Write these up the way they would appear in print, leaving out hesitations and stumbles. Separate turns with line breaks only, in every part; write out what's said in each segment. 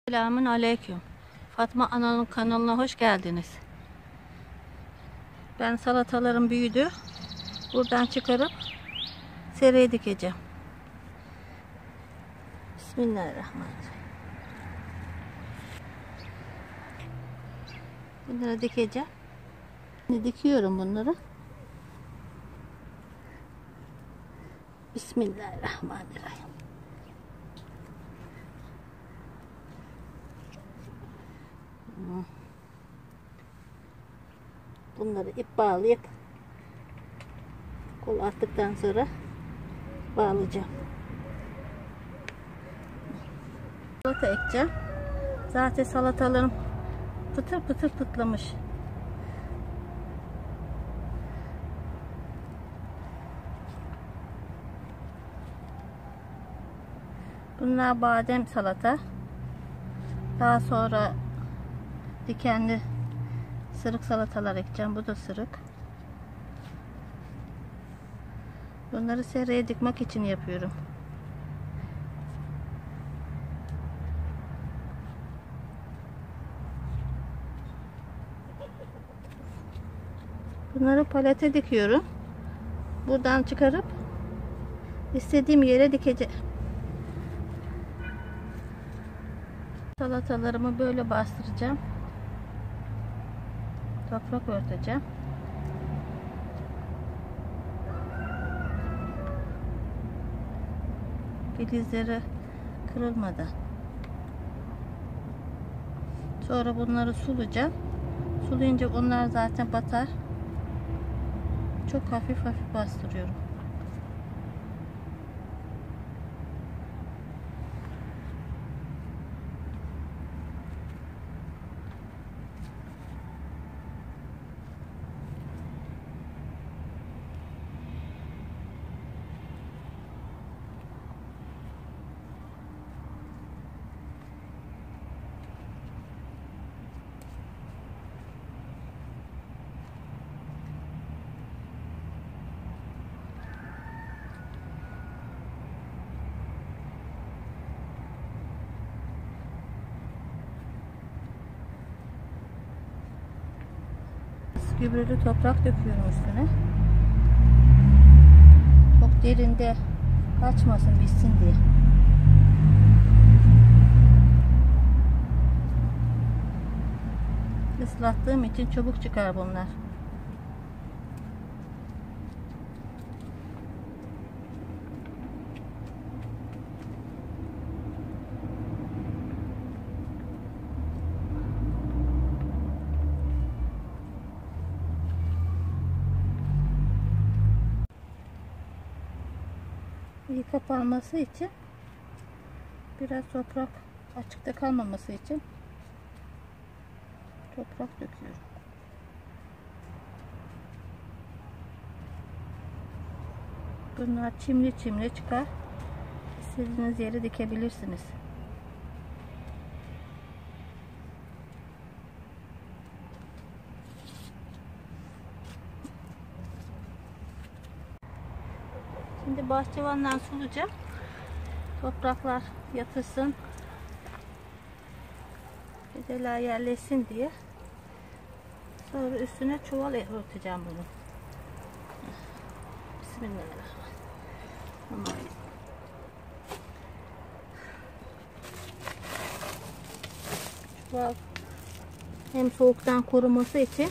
Selamun aleyküm. Fatma Ana'nın kanalına hoş geldiniz. Ben salatalarım büyüdü. Buradan çıkarıp sereye dikeceğim. Bismillahirrahmanirrahim. Bunları dikeceğim. Şimdi dikiyorum bunları. Bismillahirrahmanirrahim. Bunları ip bağlayıp kol attıktan sonra bağlayacağım. Salata ekeceğim. Zaten salatalarım pıtır pıtır pıtlamış. Bunlar badem salata. Daha sonra dikenli sırık salatalar ekeceğim. Bu da sırık. Bunları seraya dikmek için yapıyorum. Bunları palete dikiyorum. Buradan çıkarıp istediğim yere dikeceğim. Salatalarımı böyle bastıracağım. Toprak örteceğim. Filizleri kırılmadan. Sonra bunları sulayacağım. Sulayınca onlar zaten batar. Çok hafif hafif bastırıyorum. Gübreli toprak döküyorum üstüne. Çok derinde kaçmasın, bitsin diye. Islattığım için çabuk çıkar bunlar. İyi kapanması için biraz toprak açıkta kalmaması için toprak döküyorum. Bunlar çimli çimli çıkar. İstediğiniz yere dikebilirsiniz. Şimdi bahçıvandan sulayacağım. Topraklar yatırsın. Fideler yerleşsin diye. Sonra üstüne çuval örteceğim bunu. Bismillahirrahmanirrahim. Çuval hem soğuktan koruması için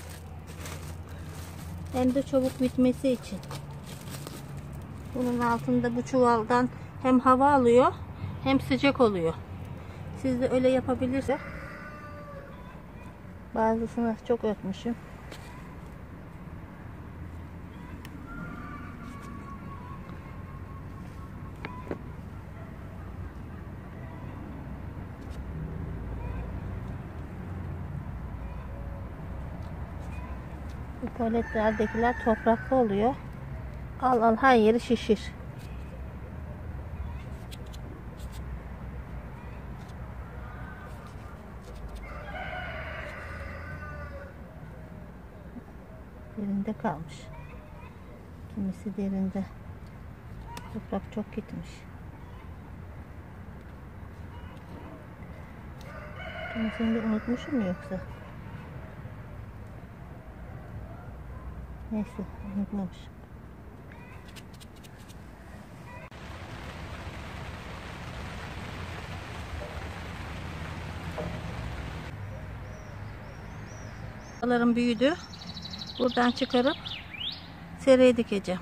hem de çabuk bitmesi için. Bunun altında bu çuvaldan hem hava alıyor hem sıcak oluyor. Siz de öyle yapabilirsiniz. Bazısını çok örtmüşüm. Bu paletlerdekiler topraklı oluyor. Al al her yeri şişir. Derinde kalmış. Kimisi derinde. Toprak çok gitmiş. Ama seni de unutmuşum mu yoksa? Neyse, unutmamışım. Dallarım büyüdü. Buradan çıkarıp sereye dikeceğim.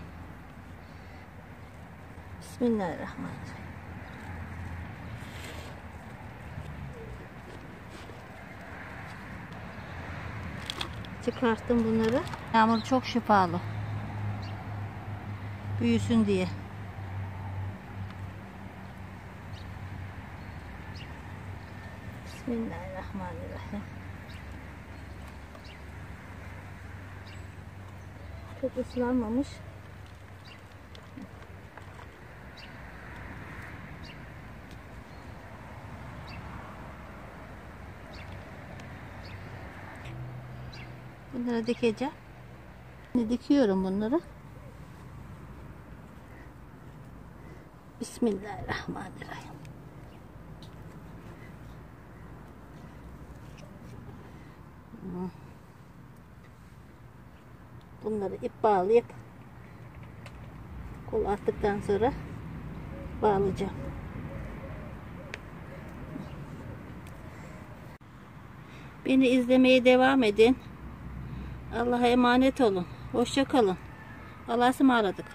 Bismillahirrahmanirrahim. Çıkarttım bunları. Yağmur çok şifalı. Büyüsün diye. Bismillahirrahmanirrahim. Çok ıslanmamış. Bunları dikeceğim. Şimdi dikiyorum bunları. Bismillahirrahmanirrahim. Bunları ip bağlayıp kol attıktan sonra bağlayacağım. Beni izlemeye devam edin. Allah'a emanet olun. Hoşça kalın. Allah'a ısmarladık.